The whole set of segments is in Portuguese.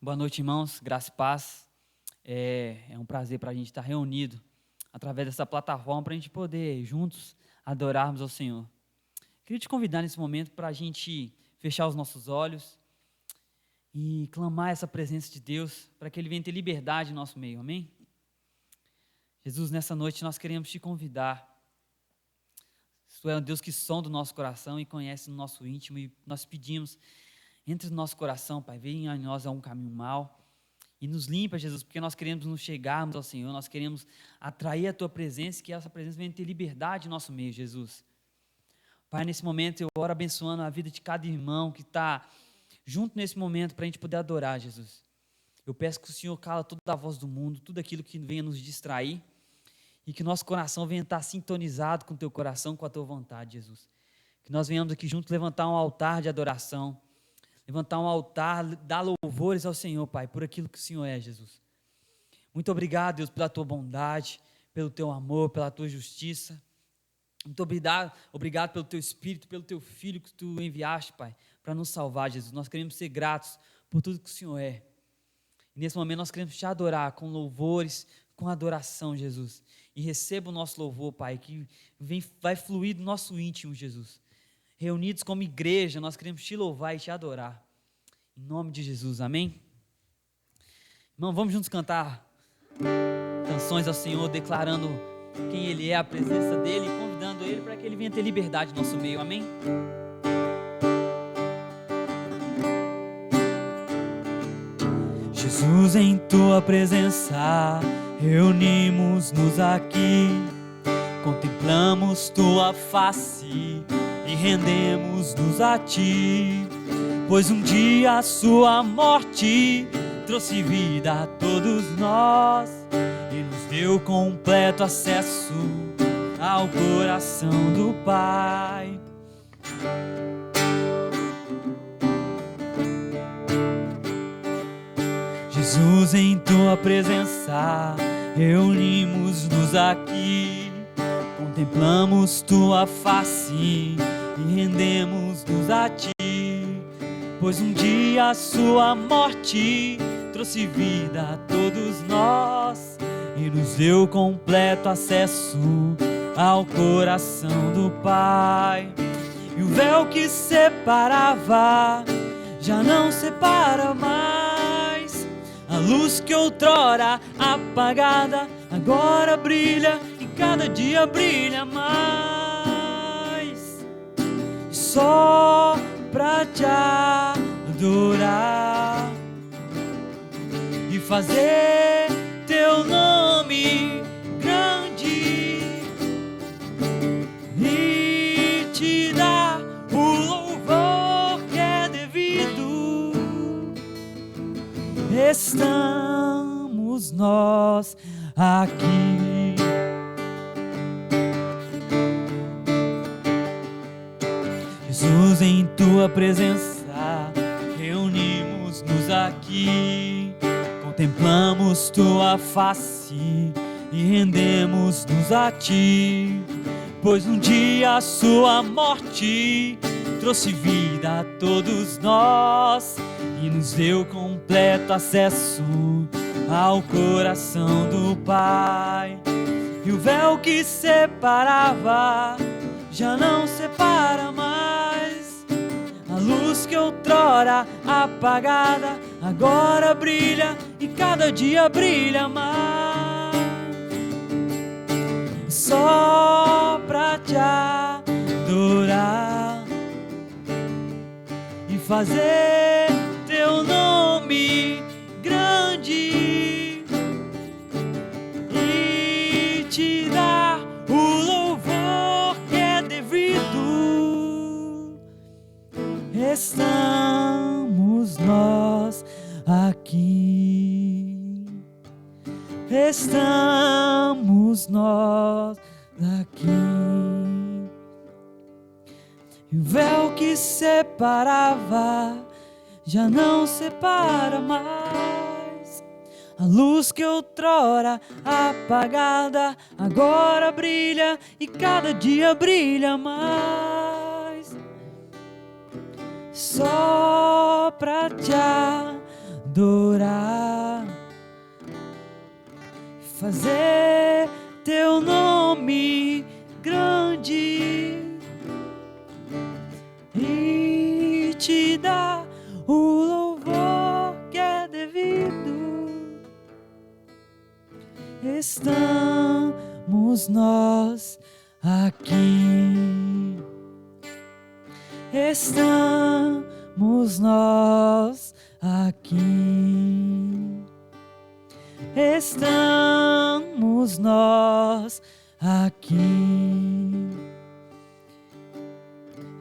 Boa noite, irmãos, graça e paz. É um prazer para a gente estar reunido através dessa plataforma para a gente poder juntos adorarmos ao Senhor. Queria te convidar nesse momento para a gente fechar os nossos olhos e clamar essa presença de Deus para que Ele venha ter liberdade em nosso meio, amém? Jesus, nessa noite nós queremos te convidar. Tu é um Deus que sonda o nosso coração e conhece o nosso íntimo, e nós pedimos, entre no nosso coração, Pai, venha em nós a um caminho mau e nos limpa, Jesus, porque nós queremos nos chegarmos ao Senhor, nós queremos atrair a Tua presença, que essa presença venha ter liberdade em nosso meio, Jesus. Pai, nesse momento eu oro abençoando a vida de cada irmão que está junto nesse momento para a gente poder adorar, Jesus. Eu peço que o Senhor cala toda a voz do mundo, tudo aquilo que venha nos distrair, e que nosso coração venha estar sintonizado com o Teu coração, com a Tua vontade, Jesus. Que nós venhamos aqui juntos levantar um altar de adoração, levantar um altar, dar louvores ao Senhor, Pai, por aquilo que o Senhor é, Jesus. Muito obrigado, Deus, pela Tua bondade, pelo Teu amor, pela Tua justiça. Muito obrigado pelo Teu Espírito, pelo Teu Filho que Tu enviaste, Pai, para nos salvar, Jesus. Nós queremos ser gratos por tudo que o Senhor é. E nesse momento nós queremos Te adorar com louvores, com adoração, Jesus. E receba o nosso louvor, Pai, que vai fluir do nosso íntimo, Jesus. Reunidos como igreja, nós queremos Te louvar e Te adorar. Em nome de Jesus, amém? Irmão, vamos juntos cantar canções ao Senhor, declarando quem Ele é, a presença dEle, e convidando Ele para que Ele venha ter liberdade no nosso meio, amém? Jesus, em Tua presença, reunimos-nos aqui, contemplamos Tua face e rendemos-nos a Ti, pois um dia a Sua morte trouxe vida a todos nós e nos deu completo acesso ao coração do Pai. Jesus, em Tua presença, reunimos-nos aqui, contemplamos Tua face e rendemos-nos a Ti, pois um dia a Sua morte trouxe vida a todos nós e nos deu completo acesso ao coração do Pai. E o véu que separava já não separa mais. A luz que outrora apagada agora brilha e cada dia brilha mais. Só pra Te adorar e fazer Teu nome grande e Te dar o louvor que é devido. Estamos nós aqui. Jesus, em Tua presença, reunimos-nos aqui, contemplamos Tua face e rendemos-nos a Ti, pois um dia a Sua morte trouxe vida a todos nós e nos deu completo acesso ao coração do Pai. E o véu que separava já não separa mais. A luz que outrora apagada agora brilha e cada dia brilha mais. Só pra Te adorar e fazer Teu nome grande e Te dar o louvor que é devido. Estamos nós aqui. Estamos nós aqui. E o véu que separava já não separa mais. A luz que outrora apagada agora brilha e cada dia brilha mais. Só pra Te adorar, fazer teu nome grande e te dar o louvor que é devido. Estamos nós aqui, estamos nós aqui, estamos nós aqui.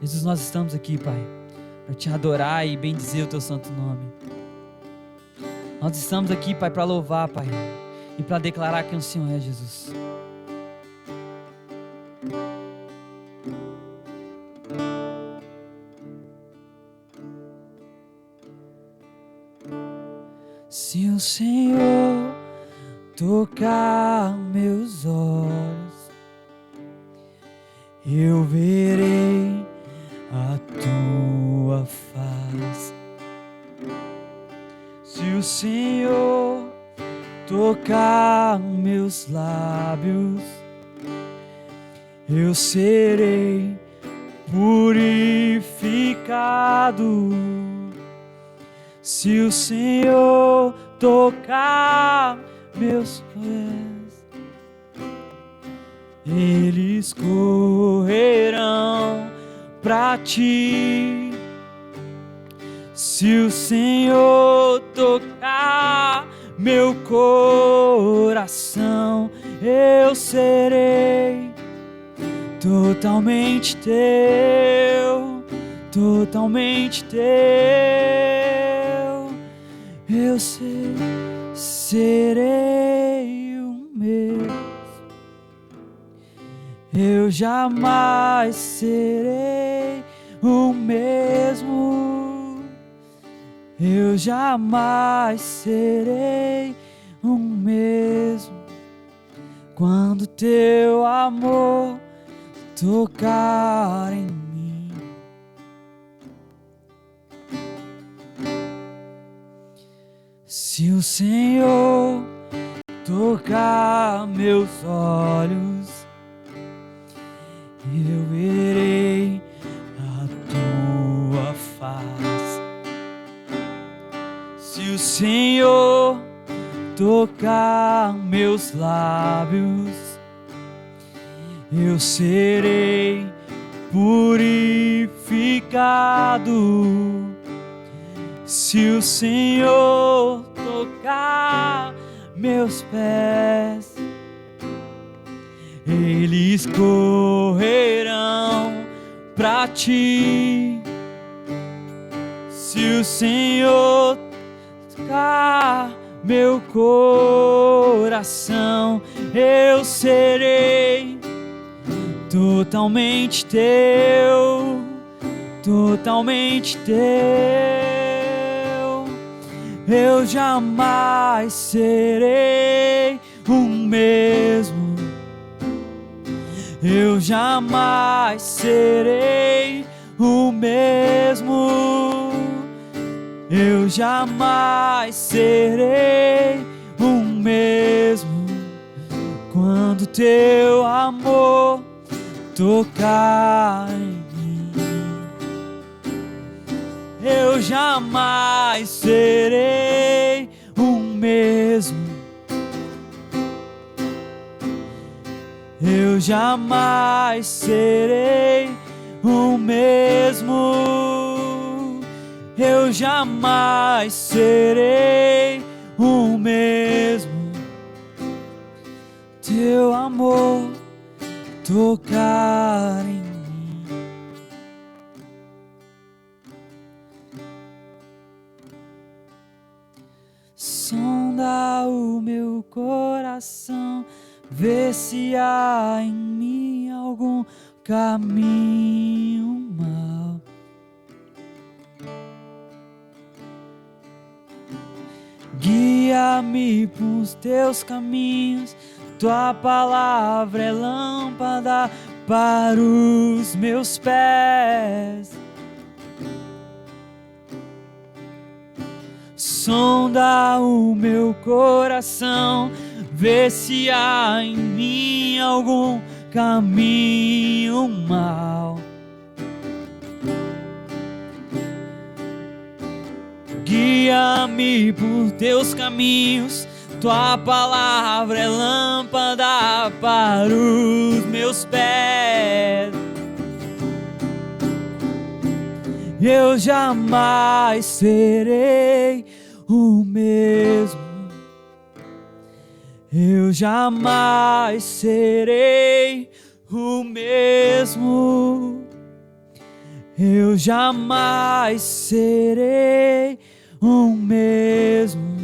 Jesus, nós estamos aqui, Pai, para te adorar e bendizer o teu santo nome. Nós estamos aqui, Pai, para louvar, Pai, e para declarar quem o Senhor é, Jesus. Se o Senhor tocar meus olhos, eu verei a tua face. Se o Senhor tocar meus lábios, eu serei purificado. Se o Senhor tocar meus pés, eles correrão pra ti. Se o Senhor tocar meu coração, eu serei totalmente teu, totalmente teu. Eu serei o mesmo. Eu jamais serei o mesmo. Eu jamais serei o mesmo. Quando teu amor tocar em mim, se o Senhor tocar meus olhos, eu verei a tua face. Se o Senhor tocar meus lábios, eu serei purificado. Se o Senhor tocar meus pés, eles correrão pra ti. Se o Senhor tocar meu coração, eu serei totalmente teu, totalmente teu. Eu jamais serei o mesmo. Eu jamais serei o mesmo. Eu jamais serei o mesmo. Quando teu amor tocar em mim, eu jamais serei o mesmo. Eu jamais serei o mesmo. Eu jamais serei o mesmo. Teu amor tocar em mim. Sonda o meu coração, vê se há em mim algum caminho mau. Guia-me pros teus caminhos, tua palavra é lâmpada para os meus pés. sonda o meu coração, vê se há em mim algum caminho mau. Guia-me por teus caminhos, tua palavra é lâmpada para os meus pés. Eu jamais serei o mesmo. Eu jamais serei o mesmo. Eu jamais serei o mesmo.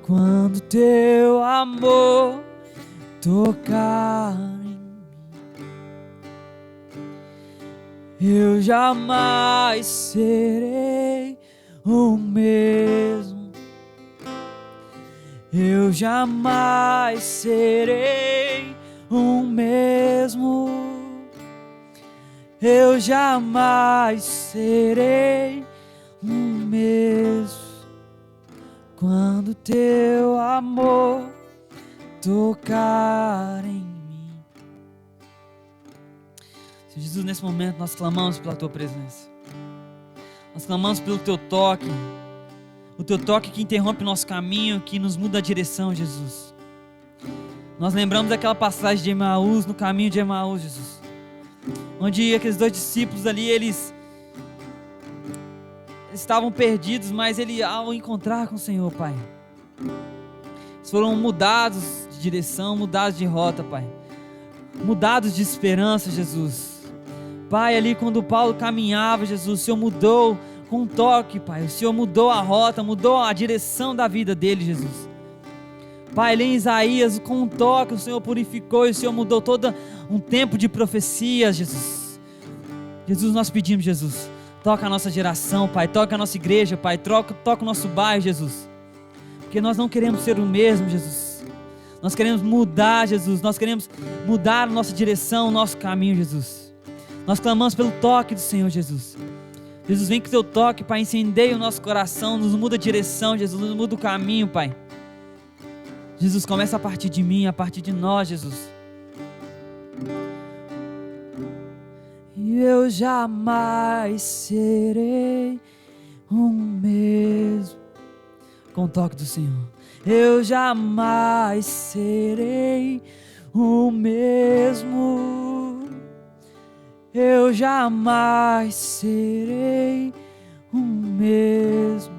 Quando teu amor tocar em mim, eu jamais serei o mesmo. Eu jamais serei o mesmo. Eu jamais serei o mesmo. Quando teu amor tocar em mim. Senhor Jesus, nesse momento nós clamamos pela tua presença. Nós clamamos pelo teu toque. O teu toque que interrompe o nosso caminho, que nos muda a direção, Jesus. Nós lembramos daquela passagem de Emaús, no caminho de Emaús, Jesus, onde aqueles 2 discípulos ali, eles estavam perdidos, mas ao encontrar com o Senhor, Pai, eles foram mudados de direção, mudados de rota, Pai, mudados de esperança, Jesus. Pai, ali quando Paulo caminhava, Jesus, o Senhor mudou com um toque, Pai, o Senhor mudou a rota, mudou a direção da vida dele, Jesus. Pai, ali em Isaías, com um toque, o Senhor purificou e o Senhor mudou todo um tempo de profecias, Jesus. Jesus, nós pedimos, Jesus, toca a nossa geração, Pai, toca a nossa igreja, Pai, toca o nosso bairro, Jesus, porque nós não queremos ser o mesmo, Jesus. Nós queremos mudar, Jesus, nós queremos mudar a nossa direção, o nosso caminho, Jesus. Nós clamamos pelo toque do Senhor, Jesus. Jesus, vem com o teu toque, Pai, incendeia o nosso coração, nos muda a direção, Jesus, nos muda o caminho, Pai. Jesus, começa a partir de mim, a partir de nós, Jesus. E eu jamais serei o mesmo. Com o toque do Senhor. Eu jamais serei o mesmo. Eu jamais serei o mesmo.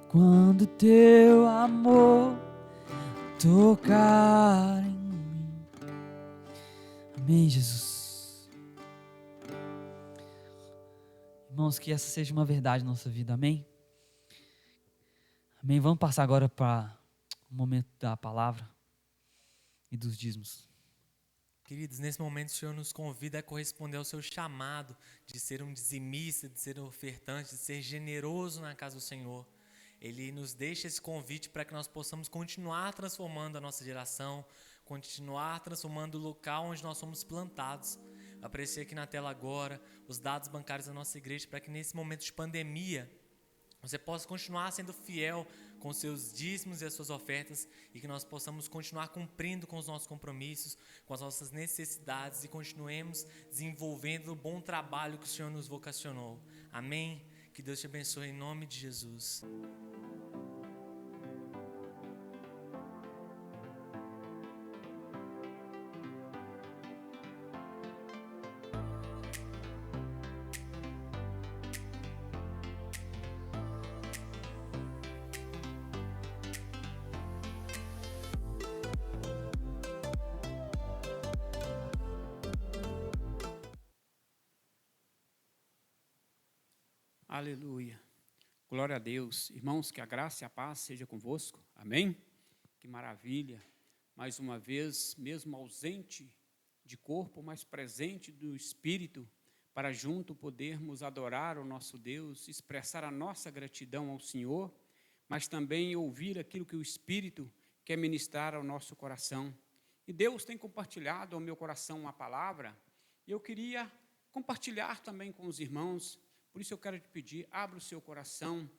Quando teu amor tocar em mim. Amém, Jesus. Irmãos, que essa seja uma verdade na nossa vida, amém? Amém, vamos passar agora para o momento da palavra e dos dízimos. Queridos, nesse momento o Senhor nos convida a corresponder ao seu chamado de ser um dizimista, de ser um ofertante, de ser generoso na casa do Senhor. Ele nos deixa esse convite para que nós possamos continuar transformando a nossa geração, continuar transformando o local onde nós somos plantados. Aparecer aqui na tela agora os dados bancários da nossa igreja para que nesse momento de pandemia você possa continuar sendo fiel com os seus dízimos e as suas ofertas e que nós possamos continuar cumprindo com os nossos compromissos, com as nossas necessidades e continuemos desenvolvendo o bom trabalho que o Senhor nos vocacionou. Amém? Que Deus te abençoe em nome de Jesus. Aleluia. Glória a Deus. Irmãos, que a graça e a paz seja convosco. Amém? Que maravilha. Mais uma vez, mesmo ausente de corpo, mas presente do Espírito, para junto podermos adorar o nosso Deus, expressar a nossa gratidão ao Senhor, mas também ouvir aquilo que o Espírito quer ministrar ao nosso coração. E Deus tem compartilhado ao meu coração uma palavra, e eu queria compartilhar também com os irmãos. Por isso eu quero te pedir, abra o seu coração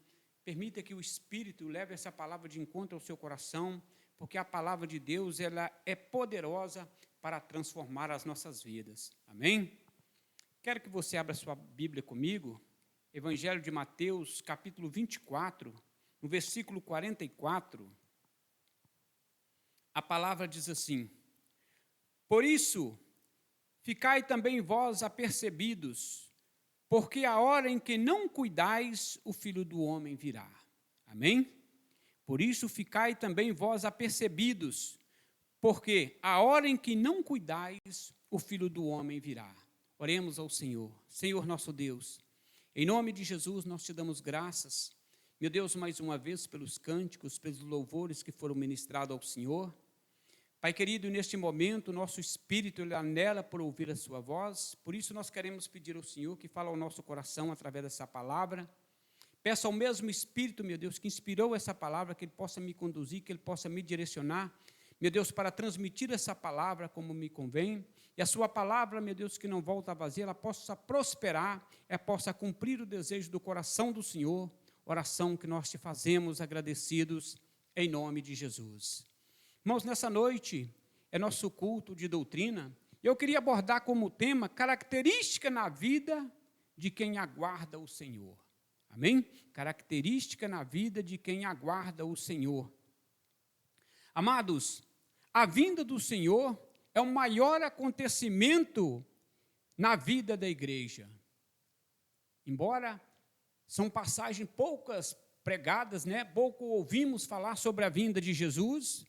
permita que o Espírito leve essa palavra de encontro ao seu coração, porque a palavra de Deus, ela é poderosa para transformar as nossas vidas. Amém? Quero que você abra sua Bíblia comigo, Evangelho de Mateus, capítulo 24, no versículo 44. A palavra diz assim: por isso, ficai também vós apercebidos, porque a hora em que não cuidais, o Filho do Homem virá. Amém? Por isso, ficai também vós apercebidos, porque a hora em que não cuidais, o Filho do Homem virá. Oremos ao Senhor. Senhor nosso Deus, em nome de Jesus nós te damos graças, meu Deus, mais uma vez pelos cânticos, pelos louvores que foram ministrados ao Senhor. Pai querido, neste momento, nosso espírito ele anela por ouvir a sua voz, por isso nós queremos pedir ao Senhor que fale ao nosso coração através dessa palavra. Peço ao mesmo Espírito, meu Deus, que inspirou essa palavra, que Ele possa me conduzir, que Ele possa me direcionar, meu Deus, para transmitir essa palavra como me convém, e a sua palavra, meu Deus, que não volta vazia, ela possa prosperar, ela possa cumprir o desejo do coração do Senhor, oração que nós te fazemos agradecidos, em nome de Jesus. Irmãos, nessa noite é nosso culto de doutrina. Eu queria abordar como tema característica na vida de quem aguarda o Senhor. Amém? Característica na vida de quem aguarda o Senhor. Amados, a vinda do Senhor é o maior acontecimento na vida da igreja. Embora são passagens poucas pregadas, pouco ouvimos falar sobre a vinda de Jesus,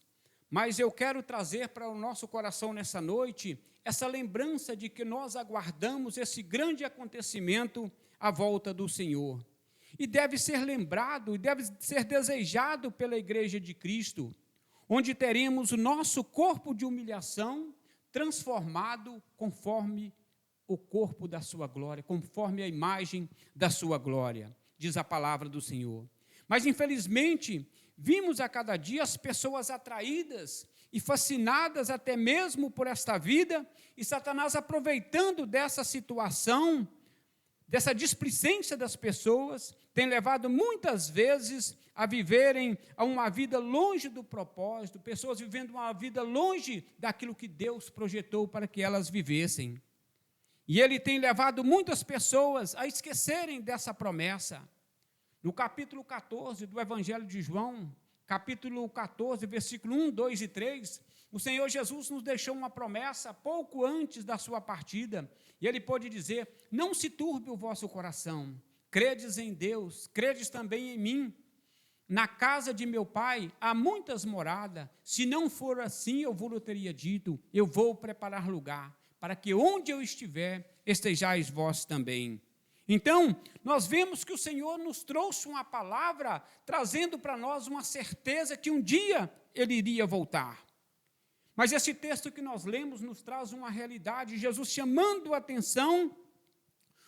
mas eu quero trazer para o nosso coração nessa noite essa lembrança de que nós aguardamos esse grande acontecimento à volta do Senhor. E deve ser lembrado, e deve ser desejado pela Igreja de Cristo, onde teremos o nosso corpo de humilhação transformado conforme o corpo da sua glória, conforme a imagem da sua glória, diz a palavra do Senhor. Mas, infelizmente, vimos a cada dia as pessoas atraídas e fascinadas até mesmo por esta vida, e Satanás aproveitando dessa situação, dessa displicência das pessoas, tem levado muitas vezes a viverem uma vida longe do propósito, pessoas vivendo uma vida longe daquilo que Deus projetou para que elas vivessem. E ele tem levado muitas pessoas a esquecerem dessa promessa. No capítulo 14 do Evangelho de João, capítulo 14, versículo 1, 2 e 3, o Senhor Jesus nos deixou uma promessa pouco antes da sua partida, e ele pôde dizer: não se turbe o vosso coração, credes em Deus, credes também em mim. Na casa de meu pai há muitas moradas, se não for assim eu vou-lhe teria dito, eu vou preparar lugar, para que onde eu estiver, estejais vós também. Então, nós vemos que o Senhor nos trouxe uma palavra, trazendo para nós uma certeza que um dia Ele iria voltar. Mas esse texto que nós lemos nos traz uma realidade, Jesus chamando a atenção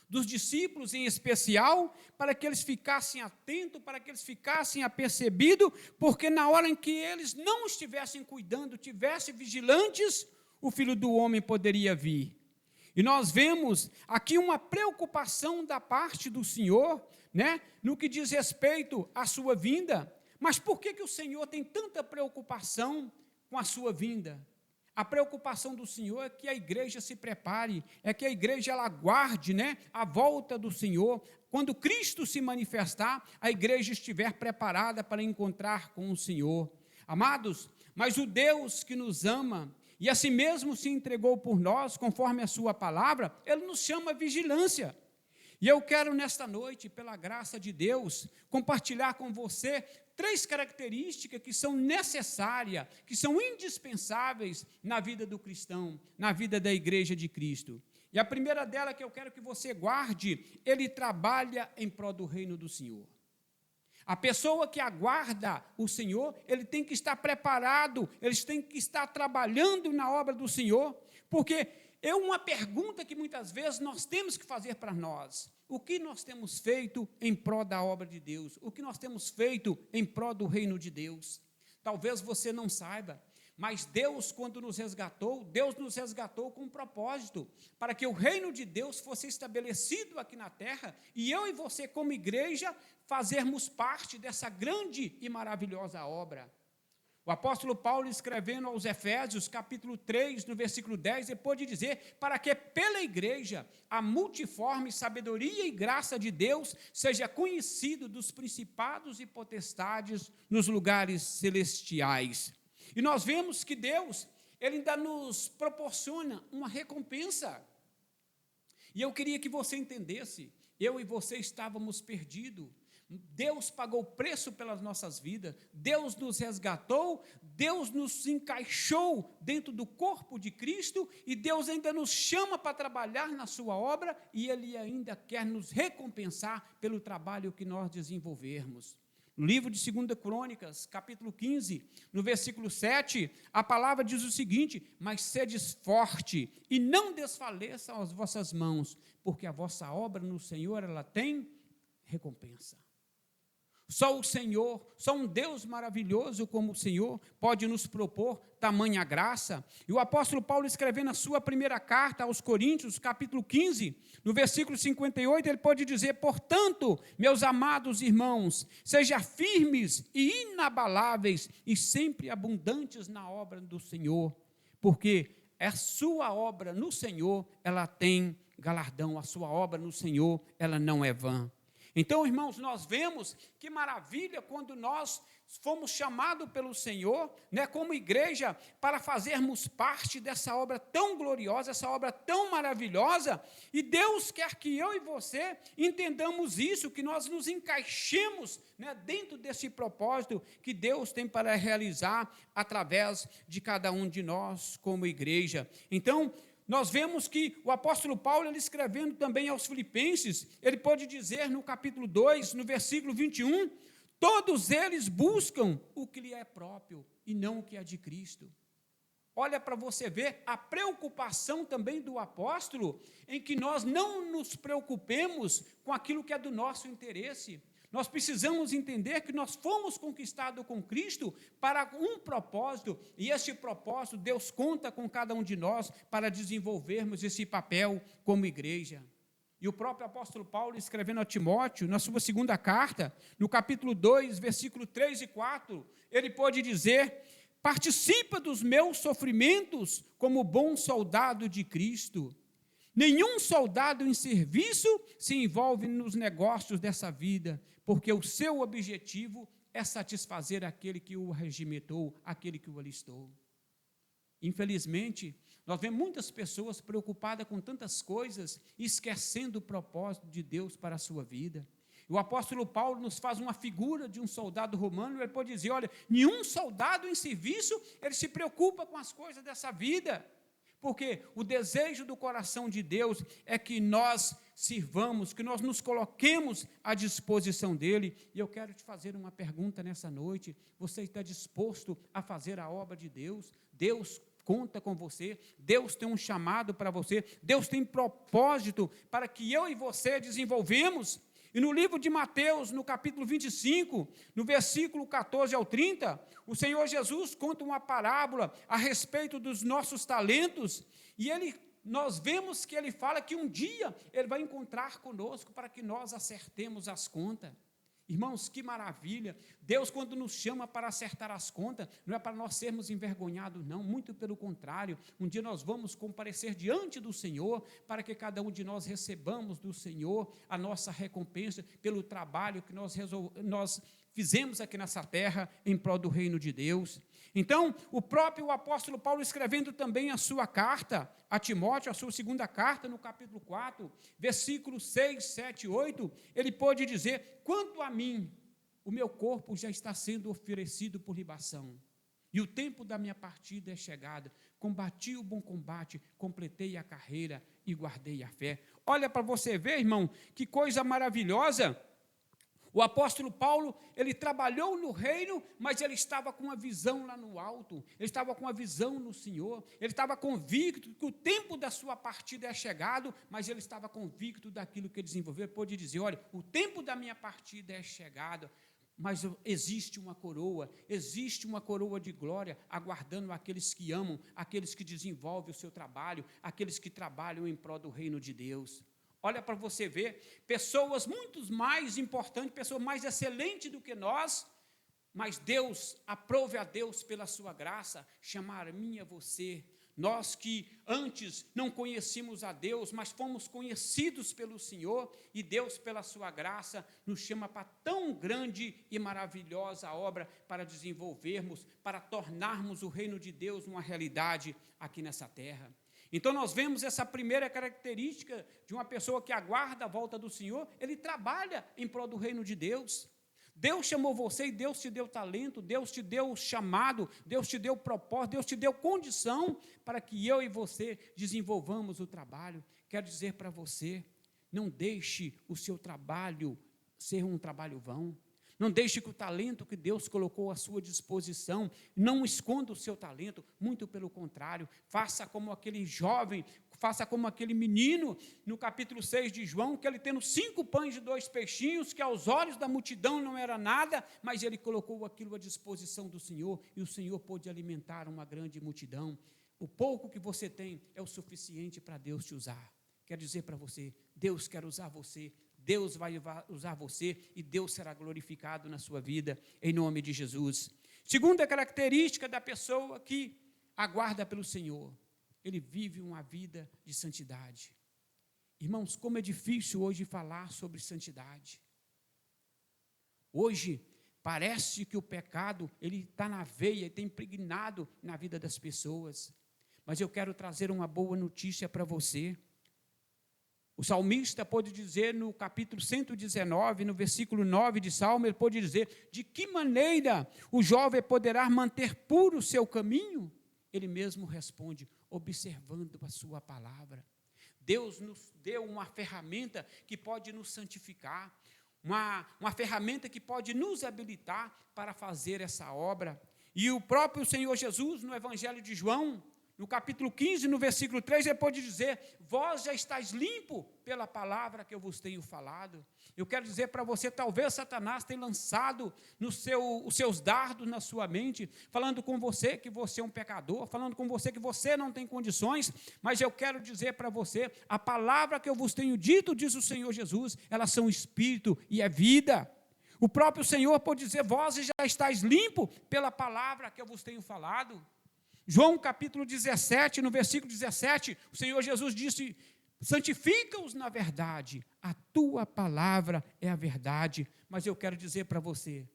dos discípulos em especial, para que eles ficassem atentos, para que eles ficassem apercebidos, porque na hora em que eles não estivessem cuidando, tivessem vigilantes, o Filho do Homem poderia vir. E nós vemos aqui uma preocupação da parte do Senhor, no que diz respeito à sua vinda. Mas por que o Senhor tem tanta preocupação com a sua vinda? A preocupação do Senhor é que a igreja se prepare, é que a igreja ela aguarde, a volta do Senhor. Quando Cristo se manifestar, a igreja estiver preparada para encontrar com o Senhor. Amados, mas o Deus que nos ama e a si mesmo se entregou por nós, conforme a sua palavra, Ele nos chama a vigilância. E eu quero nesta noite, pela graça de Deus, compartilhar com você 3 características que são necessárias, que são indispensáveis na vida do cristão, na vida da igreja de Cristo. E a primeira dela que eu quero que você guarde, ele trabalha em prol do reino do Senhor. A pessoa que aguarda o Senhor, ele tem que estar preparado, eles têm que estar trabalhando na obra do Senhor, porque é uma pergunta que muitas vezes nós temos que fazer para nós. O que nós temos feito em prol da obra de Deus? O que nós temos feito em prol do reino de Deus? Talvez você não saiba, Mas Deus, quando nos resgatou, Deus nos resgatou com um propósito, para que o reino de Deus fosse estabelecido aqui na terra, e eu e você, como igreja, fazermos parte dessa grande e maravilhosa obra. O apóstolo Paulo, escrevendo aos Efésios, capítulo 3, no versículo 10, ele pode dizer, para que pela igreja a multiforme sabedoria e graça de Deus seja conhecido dos principados e potestades nos lugares celestiais. E nós vemos que Deus, Ele ainda nos proporciona uma recompensa. E eu queria que você entendesse, eu e você estávamos perdidos. Deus pagou o preço pelas nossas vidas, Deus nos resgatou, Deus nos encaixou dentro do corpo de Cristo, e Deus ainda nos chama para trabalhar na sua obra, e Ele ainda quer nos recompensar pelo trabalho que nós desenvolvermos. No livro de 2 Crônicas, capítulo 15, no versículo 7, a palavra diz o seguinte: mas sedes forte e não desfaleçam as vossas mãos, porque a vossa obra no Senhor, ela tem recompensa. Só o Senhor, só um Deus maravilhoso como o Senhor pode nos propor tamanha graça. E o apóstolo Paulo, escrevendo a sua primeira carta aos Coríntios, capítulo 15, no versículo 58, ele pode dizer: portanto, meus amados irmãos, sejam firmes e inabaláveis e sempre abundantes na obra do Senhor, porque a sua obra no Senhor, ela tem galardão, a sua obra no Senhor, ela não é vã. Então, irmãos, nós vemos que maravilha quando nós fomos chamados pelo Senhor, como igreja, para fazermos parte dessa obra tão gloriosa, essa obra tão maravilhosa, e Deus quer que eu e você entendamos isso, que nós nos encaixemos dentro desse propósito que Deus tem para realizar através de cada um de nós como igreja. Então, nós vemos que o apóstolo Paulo, ele escrevendo também aos Filipenses, ele pode dizer no capítulo 2, no versículo 21, todos eles buscam o que lhe é próprio e não o que é de Cristo. Olha para você ver a preocupação também do apóstolo, em que nós não nos preocupemos com aquilo que é do nosso interesse. Nós precisamos entender que nós fomos conquistados com Cristo para um propósito, e esse propósito Deus conta com cada um de nós para desenvolvermos esse papel como igreja. E o próprio apóstolo Paulo, escrevendo a Timóteo, na sua segunda carta, no capítulo 2, versículo 3 e 4, ele pode dizer: participa dos meus sofrimentos como bom soldado de Cristo. Nenhum soldado em serviço se envolve nos negócios dessa vida, porque o seu objetivo é satisfazer aquele que o regimentou, aquele que o alistou. Infelizmente, nós vemos muitas pessoas preocupadas com tantas coisas, esquecendo o propósito de Deus para a sua vida. O apóstolo Paulo nos faz uma figura de um soldado romano, ele pode dizer: olha, nenhum soldado em serviço, ele se preocupa com as coisas dessa vida. Porque o desejo do coração de Deus é que nós sirvamos, que nós nos coloquemos à disposição dEle. E eu quero te fazer uma pergunta nessa noite: você está disposto a fazer a obra de Deus? Deus conta com você, Deus tem um chamado para você, Deus tem propósito para que eu e você desenvolvemos. E no livro de Mateus, no capítulo 25, no versículo 14 ao 30, o Senhor Jesus conta uma parábola a respeito dos nossos talentos, e nós vemos que ele fala que um dia ele vai encontrar conosco para que nós acertemos as contas. Irmãos, que maravilha! Deus, quando nos chama para acertar as contas, não é para nós sermos envergonhados, não, muito pelo contrário. Um dia nós vamos comparecer diante do Senhor, para que cada um de nós recebamos do Senhor a nossa recompensa pelo trabalho que nós fizemos aqui nessa terra em prol do reino de Deus. Então, o próprio apóstolo Paulo, escrevendo também a sua carta a Timóteo, a sua segunda carta, no capítulo 4, versículos 6, 7 e 8, ele pode dizer: quanto a mim, o meu corpo já está sendo oferecido por libação, e o tempo da minha partida é chegado. Combati o bom combate, completei a carreira e guardei a fé. Olha para você ver, irmão, que coisa maravilhosa. O apóstolo Paulo, ele trabalhou no reino, mas ele estava com uma visão lá no alto, ele estava com uma visão no Senhor, ele estava convicto que o tempo da sua partida é chegado, mas ele estava convicto daquilo que ele desenvolveu. Ele pôde dizer: olha, o tempo da minha partida é chegado, mas existe uma coroa de glória aguardando aqueles que amam, aqueles que desenvolvem o seu trabalho, aqueles que trabalham em prol do reino de Deus. Olha para você ver, pessoas muito mais importantes, pessoas mais excelentes do que nós, mas Deus, aprove a Deus pela sua graça, chamar a mim e a você. Nós que antes não conhecíamos a Deus, mas fomos conhecidos pelo Senhor, e Deus, pela sua graça, nos chama para tão grande e maravilhosa obra para desenvolvermos, para tornarmos o reino de Deus uma realidade aqui nessa terra. Então nós vemos essa primeira característica de uma pessoa que aguarda a volta do Senhor, ele trabalha em prol do reino de Deus. Deus chamou você e Deus te deu talento, Deus te deu chamado, Deus te deu propósito, Deus te deu condição para que eu e você desenvolvamos o trabalho. Quero dizer para você, não deixe o seu trabalho ser um trabalho vão. Não deixe que o talento que Deus colocou à sua disposição, não esconda o seu talento, muito pelo contrário, faça como aquele jovem, faça como aquele menino, no capítulo 6 de João, que ele tendo 5 pães e 2 peixinhos, que aos olhos da multidão não era nada, mas ele colocou aquilo à disposição do Senhor, e o Senhor pôde alimentar uma grande multidão. O pouco que você tem é o suficiente para Deus te usar. Quero dizer para você, Deus quer usar você, Deus vai usar você e Deus será glorificado na sua vida, em nome de Jesus. Segunda característica da pessoa que aguarda pelo Senhor, ele vive uma vida de santidade. Irmãos, como é difícil hoje falar sobre santidade. Hoje, parece que o pecado ele está na veia, está impregnado na vida das pessoas. Mas eu quero trazer uma boa notícia para você. O salmista pode dizer no capítulo 119, no versículo 9 de Salmo, ele pode dizer, de que maneira o jovem poderá manter puro o seu caminho? Ele mesmo responde, observando a sua palavra. Deus nos deu uma ferramenta que pode nos santificar, uma ferramenta que pode nos habilitar para fazer essa obra. E o próprio Senhor Jesus, no Evangelho de João, no capítulo 15, no versículo 3, ele pode dizer, vós já estáis limpo pela palavra que eu vos tenho falado. Eu quero dizer para você, talvez Satanás tenha lançado os seus dardos na sua mente, falando com você que você é um pecador, falando com você que você não tem condições, mas eu quero dizer para você, a palavra que eu vos tenho dito, diz o Senhor Jesus, elas são espírito e é vida. O próprio Senhor pode dizer, vós já estáis limpo pela palavra que eu vos tenho falado. João capítulo 17, no versículo 17, o Senhor Jesus disse, santifica-os na verdade, a tua palavra é a verdade. Mas eu quero dizer para você,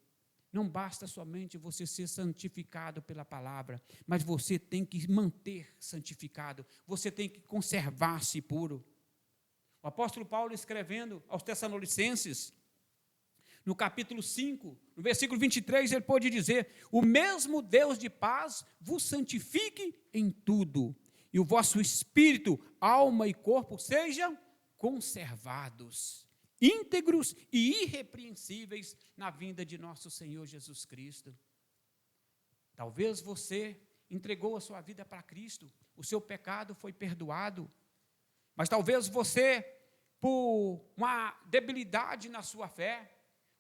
não basta somente você ser santificado pela palavra, mas você tem que manter santificado, você tem que conservar-se puro. O apóstolo Paulo escrevendo aos Tessalonicenses, no capítulo 5, no versículo 23, ele pode dizer, o mesmo Deus de paz vos santifique em tudo, e o vosso espírito, alma e corpo sejam conservados, íntegros e irrepreensíveis na vinda de nosso Senhor Jesus Cristo. Talvez você entregou a sua vida para Cristo, o seu pecado foi perdoado, mas talvez você, por uma debilidade na sua fé,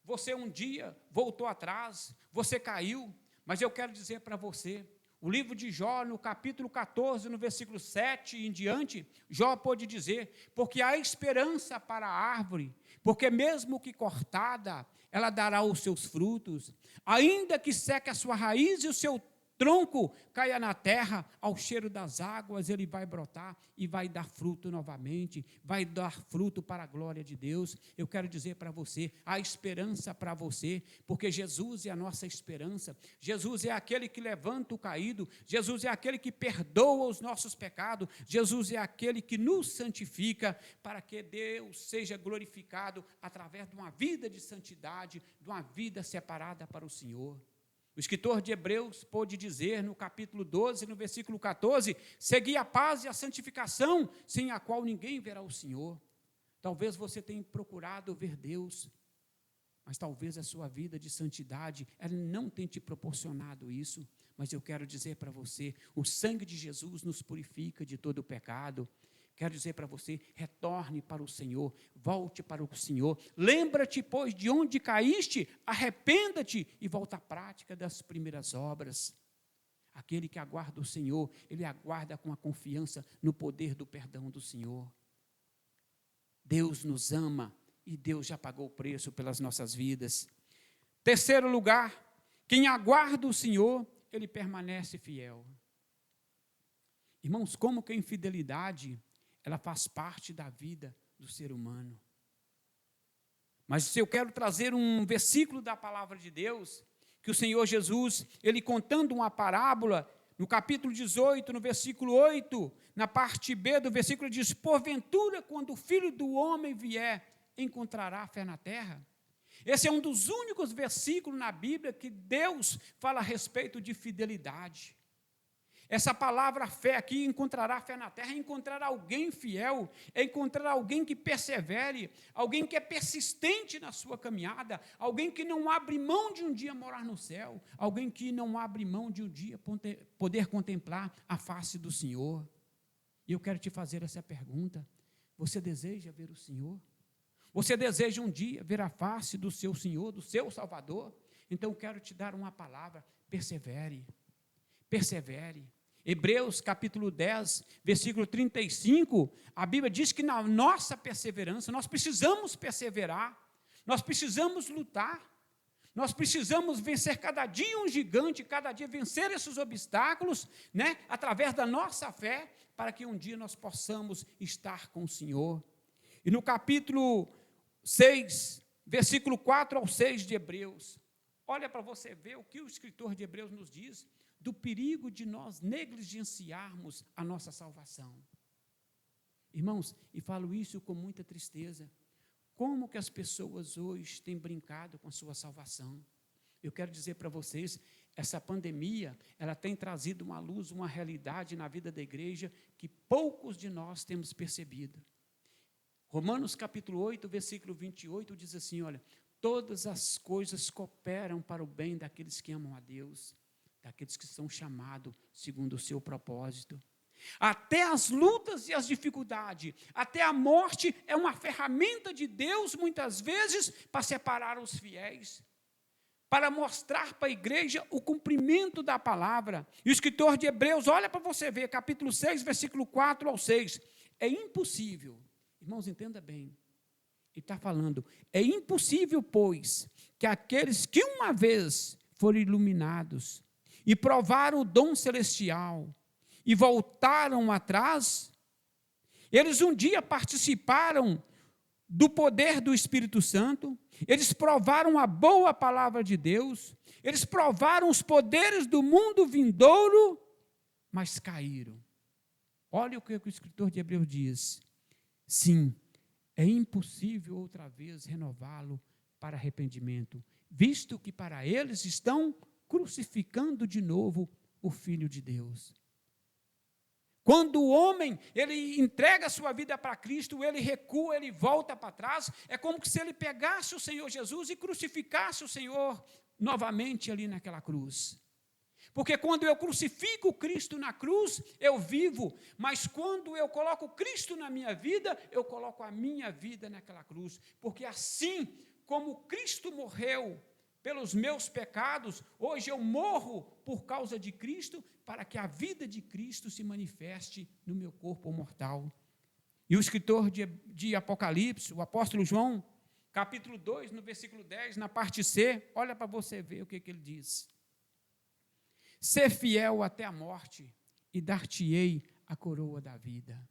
você um dia voltou atrás, você caiu, mas eu quero dizer para você, o livro de Jó, no capítulo 14, no versículo 7 em diante, Jó pode dizer, porque há esperança para a árvore, porque mesmo que cortada, ela dará os seus frutos, ainda que seque a sua raiz e o seu tronco caia na terra, ao cheiro das águas ele vai brotar e vai dar fruto novamente, vai dar fruto para a glória de Deus. Eu quero dizer para você, há esperança para você, porque Jesus é a nossa esperança, Jesus é aquele que levanta o caído, Jesus é aquele que perdoa os nossos pecados, Jesus é aquele que nos santifica, para que Deus seja glorificado através de uma vida de santidade, de uma vida separada para o Senhor. O escritor de Hebreus pôde dizer no capítulo 12, no versículo 14, segui a paz e a santificação, sem a qual ninguém verá o Senhor. Talvez você tenha procurado ver Deus, mas talvez a sua vida de santidade, ela não tenha te proporcionado isso, mas eu quero dizer para você, o sangue de Jesus nos purifica de todo o pecado. Quero dizer para você, retorne para o Senhor, volte para o Senhor. Lembra-te, pois, de onde caíste, arrependa-te e volta à prática das primeiras obras. Aquele que aguarda o Senhor, ele aguarda com a confiança no poder do perdão do Senhor. Deus nos ama e Deus já pagou o preço pelas nossas vidas. Terceiro lugar, quem aguarda o Senhor, ele permanece fiel. Irmãos, como que a infidelidade, ela faz parte da vida do ser humano. Mas se eu quero trazer um versículo da palavra de Deus, que o Senhor Jesus, ele contando uma parábola, no capítulo 18, no versículo 8, na parte B do versículo diz, porventura, quando o Filho do Homem vier, encontrará fé na terra? Esse é um dos únicos versículos na Bíblia que Deus fala a respeito de fidelidade. Essa palavra fé aqui, encontrará fé na terra, é encontrar alguém fiel, é encontrar alguém que persevere, alguém que é persistente na sua caminhada, alguém que não abre mão de um dia morar no céu, alguém que não abre mão de um dia poder contemplar a face do Senhor. E eu quero te fazer essa pergunta, você deseja ver o Senhor? Você deseja um dia ver a face do seu Senhor, do seu Salvador? Então eu quero te dar uma palavra, persevere. Persevere. Hebreus capítulo 10, versículo 35, a Bíblia diz que na nossa perseverança, nós precisamos perseverar, nós precisamos lutar, nós precisamos vencer cada dia um gigante, cada dia vencer esses obstáculos, né, através da nossa fé, para que um dia nós possamos estar com o Senhor. E no capítulo 6, versículo 4 ao 6 de Hebreus, olha para você ver o que o escritor de Hebreus nos diz, do perigo de nós negligenciarmos a nossa salvação. Irmãos, e falo isso com muita tristeza, como que as pessoas hoje têm brincado com a sua salvação? Eu quero dizer para vocês, essa pandemia, ela tem trazido uma luz, uma realidade na vida da igreja, que poucos de nós temos percebido. Romanos capítulo 8, versículo 28, diz assim, olha, todas as coisas cooperam para o bem daqueles que amam a Deus, daqueles que são chamados segundo o seu propósito. Até as lutas e as dificuldades, até a morte é uma ferramenta de Deus, muitas vezes, para separar os fiéis, para mostrar para a igreja o cumprimento da palavra. E o escritor de Hebreus, olha para você ver, capítulo 6, versículo 4 ao 6, é impossível, irmãos, entenda bem, ele está falando, é impossível, pois, que aqueles que uma vez foram iluminados, e provaram o dom celestial, e voltaram atrás, eles um dia participaram do poder do Espírito Santo, eles provaram a boa palavra de Deus, eles provaram os poderes do mundo vindouro, mas caíram. Olha o que o escritor de Hebreus diz, sim, é impossível outra vez renová-lo para arrependimento, visto que para eles estão crucificando de novo o Filho de Deus. Quando o homem, ele entrega a sua vida para Cristo, ele recua, ele volta para trás, é como se ele pegasse o Senhor Jesus e crucificasse o Senhor novamente ali naquela cruz. Porque quando eu crucifico Cristo na cruz, eu vivo, mas quando eu coloco Cristo na minha vida, eu coloco a minha vida naquela cruz. Porque assim como Cristo morreu pelos meus pecados, hoje eu morro por causa de Cristo, para que a vida de Cristo se manifeste no meu corpo mortal. E o escritor de Apocalipse, o apóstolo João, capítulo 2, no versículo 10, na parte C, olha para você ver o que ele diz. Ser fiel até a morte, e dar-te-ei a coroa da vida.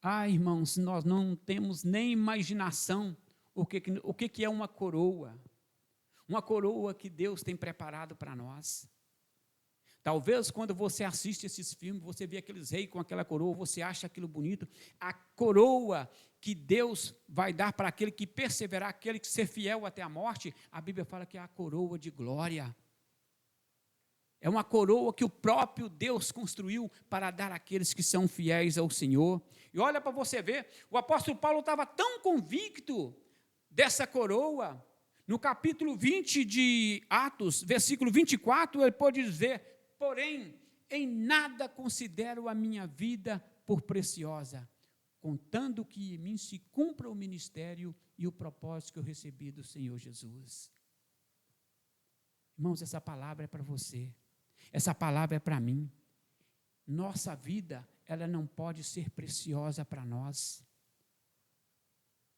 Ah, irmãos, nós não temos nem imaginação o que é uma coroa. Uma coroa que Deus tem preparado para nós. Talvez quando você assiste esses filmes, você vê aqueles reis com aquela coroa, você acha aquilo bonito. A coroa que Deus vai dar para aquele que perseverar, aquele que ser fiel até a morte, a Bíblia fala que é a coroa de glória. É uma coroa que o próprio Deus construiu para dar àqueles que são fiéis ao Senhor. E olha para você ver, o apóstolo Paulo estava tão convicto dessa coroa. No capítulo 20 de Atos, versículo 24, ele pode dizer, porém, em nada considero a minha vida por preciosa, contando que em mim se cumpra o ministério e o propósito que eu recebi do Senhor Jesus. Irmãos, essa palavra é para você, essa palavra é para mim. Nossa vida, ela não pode ser preciosa para nós.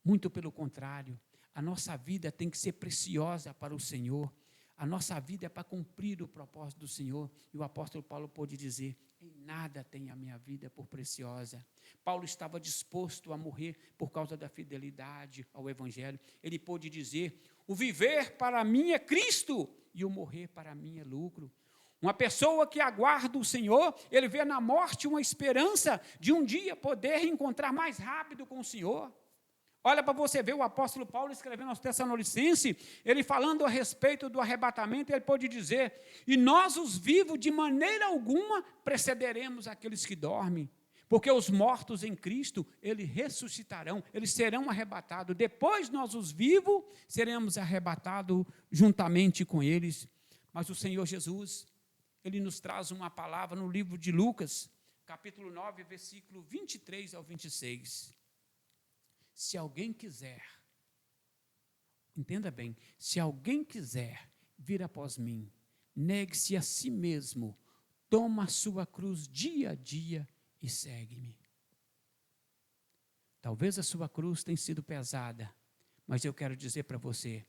Muito pelo contrário, a nossa vida tem que ser preciosa para o Senhor. A nossa vida é para cumprir o propósito do Senhor. E o apóstolo Paulo pôde dizer: em nada tem a minha vida por preciosa. Paulo estava disposto a morrer por causa da fidelidade ao Evangelho. Ele pôde dizer: o viver para mim é Cristo e o morrer para mim é lucro. Uma pessoa que aguarda o Senhor, ele vê na morte uma esperança de um dia poder encontrar mais rápido com o Senhor. Olha para você ver o apóstolo Paulo escrevendo aos Tessalonicenses, ele falando a respeito do arrebatamento, ele pode dizer: e nós os vivos de maneira alguma precederemos aqueles que dormem, porque os mortos em Cristo, eles ressuscitarão, eles serão arrebatados, depois nós os vivos seremos arrebatados juntamente com eles. Mas o Senhor Jesus, ele nos traz uma palavra no livro de Lucas, capítulo 9, versículo 23 ao 26. Se alguém quiser, entenda bem, se alguém quiser vir após mim, negue-se a si mesmo, toma a sua cruz dia a dia e segue-me. Talvez a sua cruz tenha sido pesada, mas eu quero dizer para você,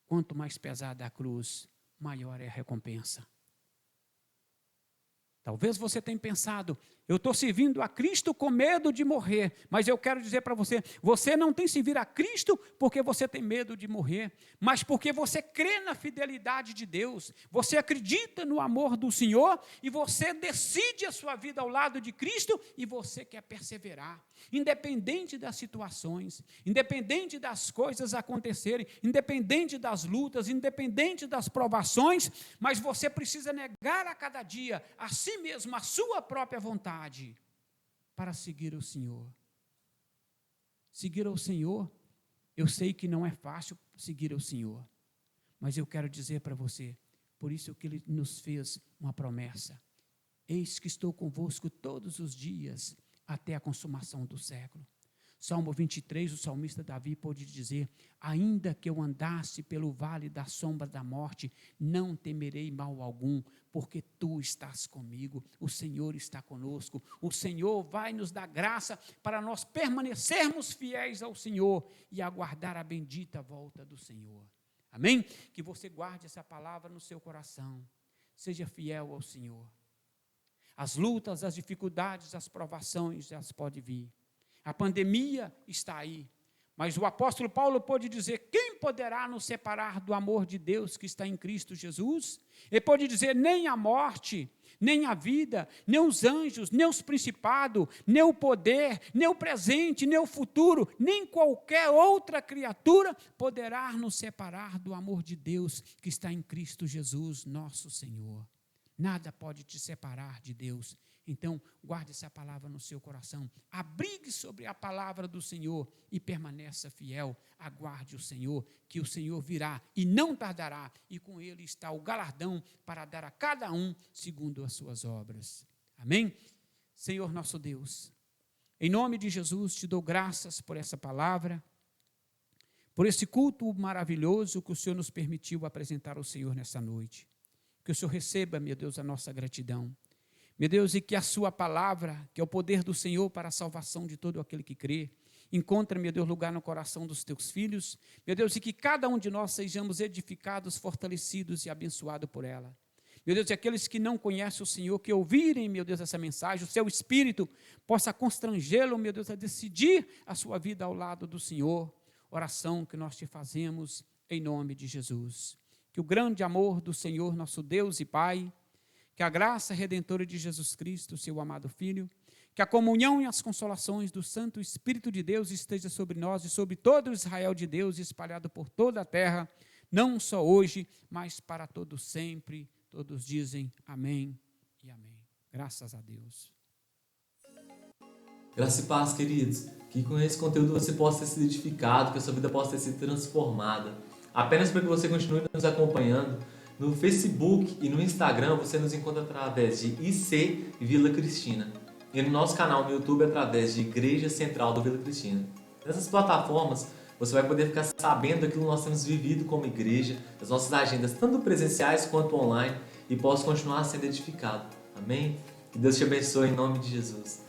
quanto mais pesada a cruz, maior é a recompensa. Talvez você tenha pensado: eu estou servindo a Cristo com medo de morrer, mas eu quero dizer para você, você não tem servido a Cristo porque você tem medo de morrer, mas porque você crê na fidelidade de Deus, você acredita no amor do Senhor, e você decide a sua vida ao lado de Cristo, e você quer perseverar, independente das situações, independente das coisas acontecerem, independente das lutas, independente das provações, mas você precisa negar a cada dia a si mesmo, a sua própria vontade, para seguir o Senhor. Seguir ao Senhor, eu sei que não é fácil seguir ao Senhor, mas eu quero dizer para você, por isso que Ele nos fez uma promessa: eis que estou convosco todos os dias, até a consumação do século. Salmo 23, o salmista Davi pôde dizer: ainda que eu andasse pelo vale da sombra da morte, não temerei mal algum, porque tu estás comigo, o Senhor está conosco, o Senhor vai nos dar graça para nós permanecermos fiéis ao Senhor e aguardar a bendita volta do Senhor. Amém? Que você guarde essa palavra no seu coração, seja fiel ao Senhor. As lutas, as dificuldades, as provações, elas podem vir. A pandemia está aí, mas o apóstolo Paulo pôde dizer: quem poderá nos separar do amor de Deus que está em Cristo Jesus? Ele pôde dizer: nem a morte, nem a vida, nem os anjos, nem os principados, nem o poder, nem o presente, nem o futuro, nem qualquer outra criatura poderá nos separar do amor de Deus que está em Cristo Jesus, nosso Senhor. Nada pode te separar de Deus. Então, guarde essa palavra no seu coração, abrigue sobre a palavra do Senhor e permaneça fiel, aguarde o Senhor, que o Senhor virá e não tardará, e com Ele está o galardão para dar a cada um segundo as suas obras. Amém? Senhor nosso Deus, em nome de Jesus, te dou graças por essa palavra, por esse culto maravilhoso que o Senhor nos permitiu apresentar ao Senhor nessa noite. Que o Senhor receba, meu Deus, a nossa gratidão. Meu Deus, e que a sua palavra, que é o poder do Senhor para a salvação de todo aquele que crê, encontre, meu Deus, lugar no coração dos teus filhos. Meu Deus, e que cada um de nós sejamos edificados, fortalecidos e abençoados por ela. Meu Deus, e aqueles que não conhecem o Senhor, que ouvirem, meu Deus, essa mensagem, o seu Espírito possa constrangê-lo, meu Deus, a decidir a sua vida ao lado do Senhor. Oração que nós te fazemos em nome de Jesus. Que o grande amor do Senhor, nosso Deus e Pai, que a graça redentora de Jesus Cristo, seu amado Filho, que a comunhão e as consolações do Santo Espírito de Deus esteja sobre nós e sobre todo o Israel de Deus, espalhado por toda a terra, não só hoje, mas para todos sempre. Todos dizem amém e amém. Graças a Deus. Graça e paz, queridos. Que com esse conteúdo você possa ter sido edificado, que a sua vida possa ter sido transformada. Apenas para que você continue nos acompanhando, no Facebook e no Instagram você nos encontra através de IC Vila Cristina. E e no nosso canal no YouTube através de Igreja Central do Vila Cristina. Nessas plataformas você vai poder ficar sabendo daquilo que nós temos vivido como igreja, das nossas agendas, tanto presenciais quanto online, e possa continuar sendo edificado. Amém? Que Deus te abençoe em nome de Jesus.